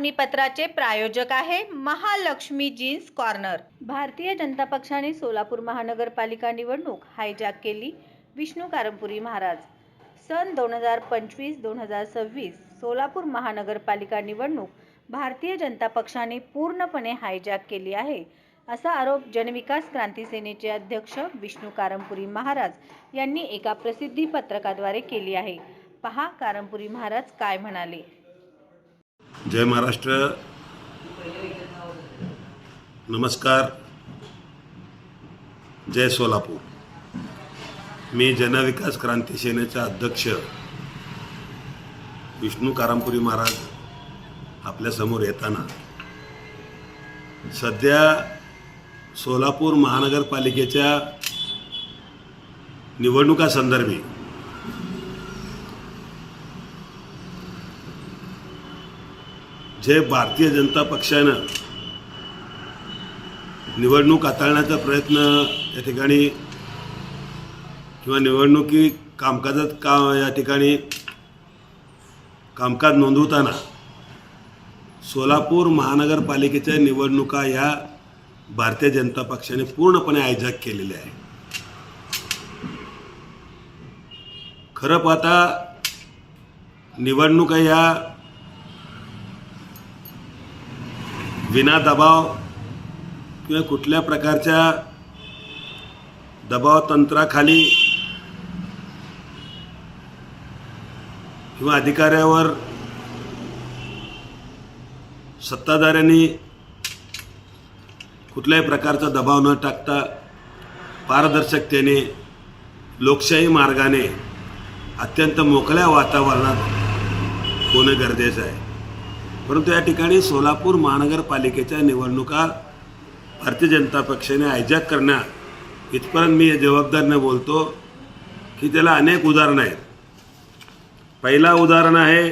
बातमीपत्राचे प्रायोजक आहे Mahalakshmi jeans corner. Bharatiya Janata पक्षाने सोलापूर महानगरपालिका निवडणूक हायजॅक केली। विष्णू कारंपुरी महाराज। सन 2025-2026 सोलापूर महानगरपालिका निवडणूक भारतीय जनता पक्षाने पूर्णपणे हायजॅक केली आहे, असा आरोप जनविकास क्रांती सेनेचे अध्यक्ष विष्णू कारंपुरी महाराज यांनी एका प्रसिद्धी पत्रकाद्वारे केली आहे। पहा कारंपुरी महाराज काय म्हणाले। जय महाराष्ट्र, नमस्कार, जय सोलापूर। मी जनविकास क्रांती सेनेचा अध्यक्ष विष्णू कारंपुरी महाराज आपल्या समोर येताना सध्या सोलापूर महानगरपालिकेच्या निवडणुका संदर्भी जे भारतीय जनता पक्षानं निवडणूक हाताळण्याचा प्रयत्न या ठिकाणी किंवा निवडणुकी कामकाजात या ठिकाणी कामकाज नोंदवताना सोलापूर महानगरपालिकेच्या निवडणुका या भारतीय जनता पक्षाने पूर्णपणे हायजॅक केलेल्या आहे। खरं पाहता निवडणुका या विना दबाव किंवा कुठल्या प्रकारच्या दबाव तंत्राखाली किंवा अधिकाऱ्यावर सत्ताधाऱ्यांनी कुठल्याही प्रकारचा दबाव न टाकता पारदर्शकतेने लोकशाही मार्गाने अत्यंत मोकळ्या वातावरणात होणे गरजेचं आहे। परंतु या ठिकाणी सोलापूर महानगरपालिकेच्या निवडणुका भारतीय जनता पक्षाने हायजॅक करण्यात इथपर्यंत मी जबाबदारीने बोलतो की त्याला अनेक उदाहरणं आहेत। पहिला उदाहरण आहे,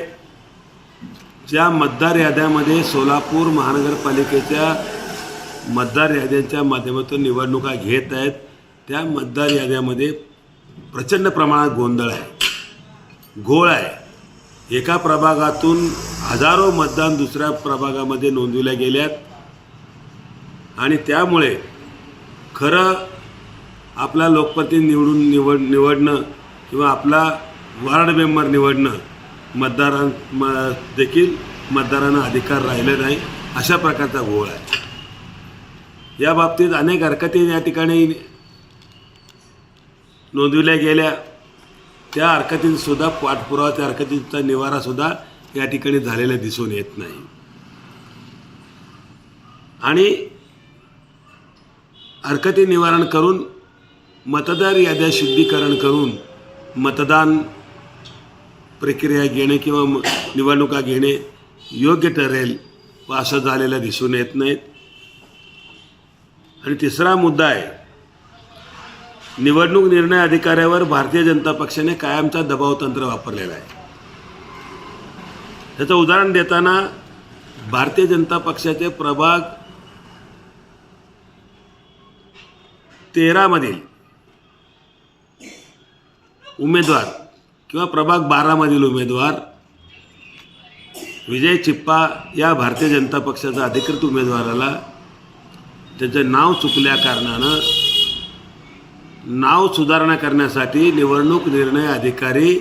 ज्या मतदार याद्यामध्ये सोलापूर महानगरपालिकेच्या मतदार याद्यांच्या माध्यमातून निवडणुका घेत आहेत त्या मतदार याद्यामध्ये प्रचंड प्रमाणात गोंधळ आहे, घोळ आहे। एका प्रभागातून हजारो मतदान दुसऱ्या प्रभागामध्ये नोंदविल्या गेल्यात आणि त्यामुळे खरं आपला लोकप्रतिनिधी निवडणं किंवा आपला वार्ड मेंबर निवडणं देखील मतदारांना अधिकार राहिले नाही, अशा प्रकारचा घोळ आहे। या बाबतीत अनेक हरकती या ठिकाणी नोंदविल्या गेल्या, त्या हरकतींसुद्धा पाठपुरावा, त्या हरकतींचा निवारासुद्धा या ठिकाणी झालेला दिसून येत नाही। आणि हरकती निवारण करून मतदार याद्या शुद्धीकरण करून मतदान प्रक्रिया घेणे किंवा निवडणुका घेणे योग्य ठरेल असं झालेलं दिसून येत नाहीत। आणि तिसरा मुद्दा आहे, निवडणूक निर्णय अधिकाऱ्यावर भारतीय जनता पक्षाने कायमचा दबाव तंत्र वापरलेला आहे। त्याचं उदाहरण देताना भारतीय जनता पक्षाचे प्रभाग 13 मधील उमेदवार किंवा प्रभाग 12 मधील उमेदवार विजय चिप्पा या भारतीय जनता पक्षाचा अधिकृत उमेदवाराला त्याचं नाव चुकल्या कारणानं नाव सुधारणा करण्यासाठी निवडणूक निर्णय अधिकारी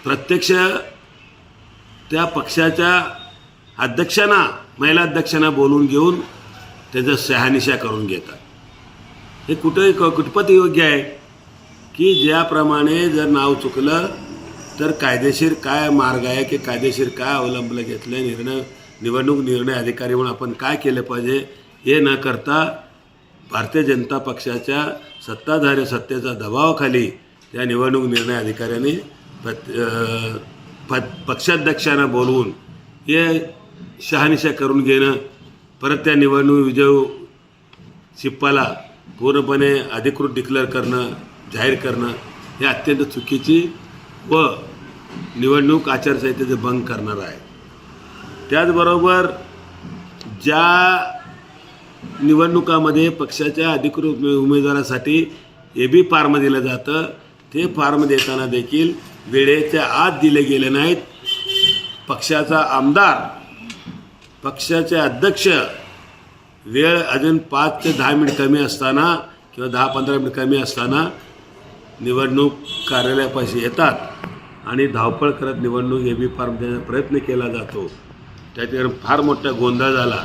प्रत्यक्ष त्या पक्षाच्या अध्यक्षांना, महिला अध्यक्षांना बोलून घेऊन त्याचं शहानिशा करून घेतात। हे कुठपत योग्य आहे की ज्याप्रमाणे जर नाव चुकलं तर कायदेशीर काय मार्ग आहे की कायदेशीर काय अवलंबलं घेतलं, निवडणूक निर्णय अधिकारी म्हणून आपण काय केलं पाहिजे हे न करता भारतीय जनता पक्षाच्या सत्ताधारी सत्तेचा दबावाखाली त्या निवडणूक निर्णय अधिकाऱ्यांनी पक्षाध्यक्षांना बोलवून हे शहानिशा करून घेणं, परत त्या निवडणूक विजय चिप्पाला पूर्णपणे अधिकृत डिक्लेअर करणं, जाहीर करणं हे अत्यंत चुकीची व निवडणूक आचारसंहितेचे भंग करणार आहे। त्याचबरोबर ज्या निवडणुकामध्ये पक्षाच्या अधिकृत उमेदवारासाठी AB फॉर्म दिलं जातं, ते फॉर्म देताना देखील वेळेच्या आत दिले गेले नाहीत पक्षाचा आमदार, पक्षाचे अध्यक्ष वेळ अजून 5 ते 10 मिनिट कमी असताना किंवा 10-15 मिनिट कमी असताना निवडणूक कार्यालयापाशी येतात आणि धावपळ करत निवडणूक एबी फॉर्म देण्याचा प्रयत्न केला जातो. त्या ठिकाणी फार मोठा गोंधळ झाला.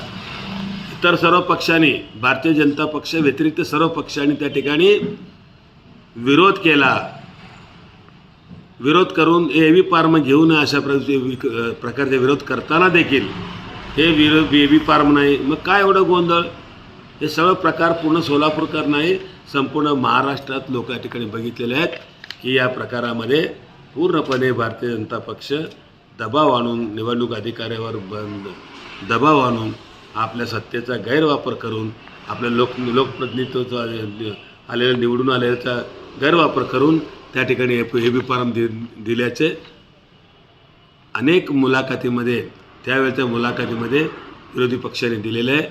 इतर सर्व पक्षांनी, भारतीय जनता पक्ष व्यतिरिक्त सर्व पक्षांनी त्या ठिकाणी विरोध केला. विरोध करून एबी फॉर्म घेऊ नये अशा प्रकारचे विरोध करताना देखील हे एबी फॉर्म नाही. मग काय एवढं गोंधळ? हे सगळं प्रकार पूर्ण सोलापूरकर नाही, संपूर्ण महाराष्ट्रात लोक या ठिकाणी बघितलेले आहेत की या प्रकारामध्ये पूर्णपणे भारतीय जनता पक्ष दबाव आणून, निवडणूक अधिकाऱ्यावर दबाव आणून, आपल्या सत्तेचा गैरवापर करून, आपल्या लोकप्रतिनिधित्व आलेल्या निवडून आलेल्याचा गैरवापर करून त्या ठिकाणी एबी फॉर्म दिल्याचे अनेक मुलाखतीमध्ये, त्यावेळच्या मुलाखतीमध्ये विरोधी पक्षाने दिलेलं आहे.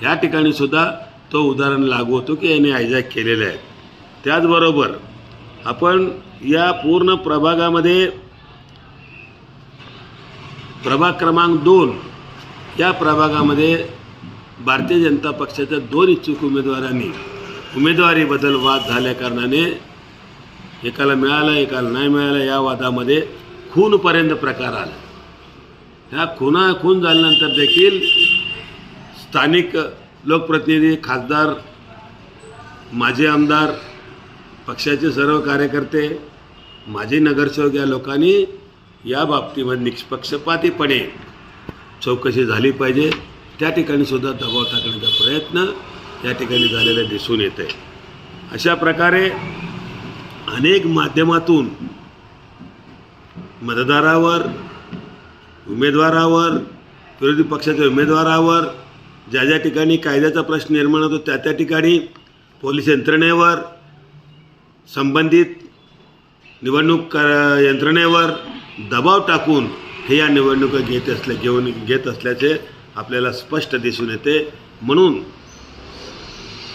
या ठिकाणी सुद्धा तो उदाहरण लागू होतो की याने हायजॅक केलेलं आहे. त्याचबरोबर आपण या पूर्ण प्रभागामध्ये प्रभाग क्रमांक 2 या प्रभागामध्ये भारतीय जनता पक्षाच्या 2 इच्छुक उमेदवारांनी उमेदवारीबद्दल वाद झाल्या कारणाने एकाला मिळालं, एकाला नाही मिळालं, या वादामध्ये खूनपर्यंत प्रकार आला. ह्या खून झाल्यानंतर देखील स्थानिक लोकप्रतिनिधी, खासदार, माजी आमदार, पक्षाचे सर्व कार्यकर्ते, माजी नगरसेवक या लोकांनी या बाबतीमध्ये निष्पक्षपातीपणे चौकशी झाली पाहिजे. त्या ठिकाणी सुद्धा दबाव टाकण्याचा प्रयत्न या ठिकाणी झालेला दिसून येत आहे. अशा प्रकारे अनेक माध्यमातून मतदारावर, उमेदवारावर, विरोधी पक्षाच्या उमेदवारावर ज्या ज्या ठिकाणी कायद्याचा प्रश्न निर्माण होतो त्या ठिकाणी पोलीस यंत्रणेवर, संबंधित निवडणूक यंत्रणेवर दबाव टाकून हे या निवडणुका घेत असल्याचे आपल्याला स्पष्ट दिसून येते. म्हणून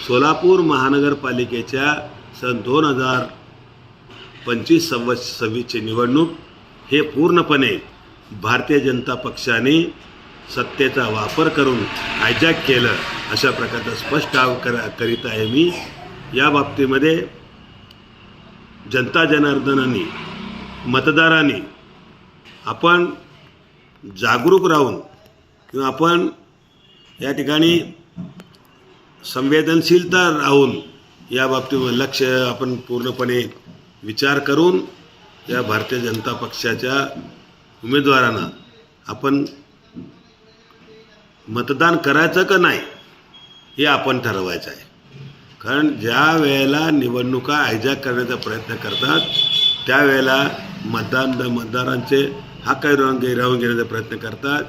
सोलापूर महानगरपालिकेच्या सन 2025-26ची निवडणूक हे पूर्णपणे भारतीय जनता पक्षाने सत्तेचा वापर करून हायजॅक केलं अशा प्रकारचा स्पष्ट करीत आहे मी. या बाबतीमध्ये जनता जनार्दनांनी, मतदारांनी आपण जागरूक राहून किंवा आपण या ठिकाणी संवेदनशीलता राहून या बाबतीमध्ये लक्ष आपण पूर्णपणे विचार करून या भारतीय जनता पक्षाच्या उमेदवारांना आपण मतदान करायचं का नाही हे आपण ठरवायचं आहे. कारण ज्या वेळेला निवडणुका हायजॅक करण्याचा प्रयत्न करतात त्यावेळेला मतदारांचे हक्क हिरावून घेण्याचा प्रयत्न करतात.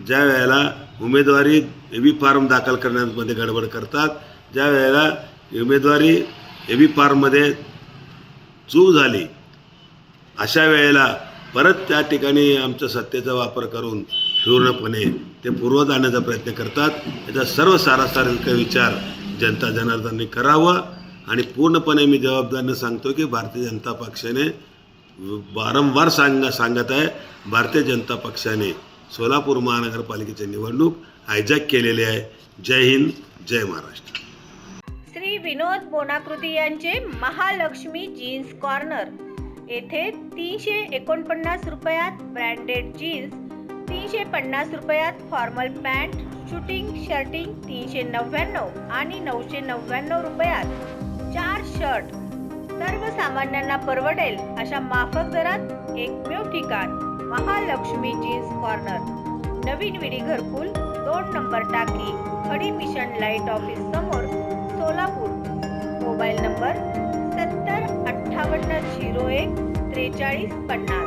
ज्या वेळेला उमेदवारी एबी फॉर्म दाखल करण्यामध्ये गडबड करतात, ज्या वेळेला उमेदवारी एबी फॉर्ममध्ये चूक झाली अशा वेळेला परत त्या ठिकाणी आमच्या सत्तेचा वापर करून पूर्णपणे ते पूर्वत आणण्याचा प्रयत्न करतात. याचा सर्व सारासार विचार जनता जनार्दनांनी करावं. आणि पूर्णपणे मी जबाबदारीने सांगतो की भारतीय जनता पक्षाने वारंवार सांगत आहे, भारतीय जनता पक्षाने सोलापूर महानगरपालिकेची निवडणूक हायजॅक केलेली आहे. जय हिंद, जय महाराष्ट्र. श्री विनोद बोनाकृती यांचे महालक्ष्मी जीन्स कॉर्नर येथे 349 रुपयात ब्रँडेड जीन्स, 350 रुपयात फॉर्मल पॅन्ट, शूटिंग शर्टिंग 399 आणि 999 रुपयात 4 शर्ट, सर्वसामान्यांना परवडेल अशा माफक दरात एकमेव ठिकाण महालक्ष्मी जीन्स कॉर्नर, नवीन विडी घरकुल, 2 नंबर टाकी, खडी मिशन लाईट ऑफिस समोर, सोलापूर. Mobile number 70 58 01 43 50.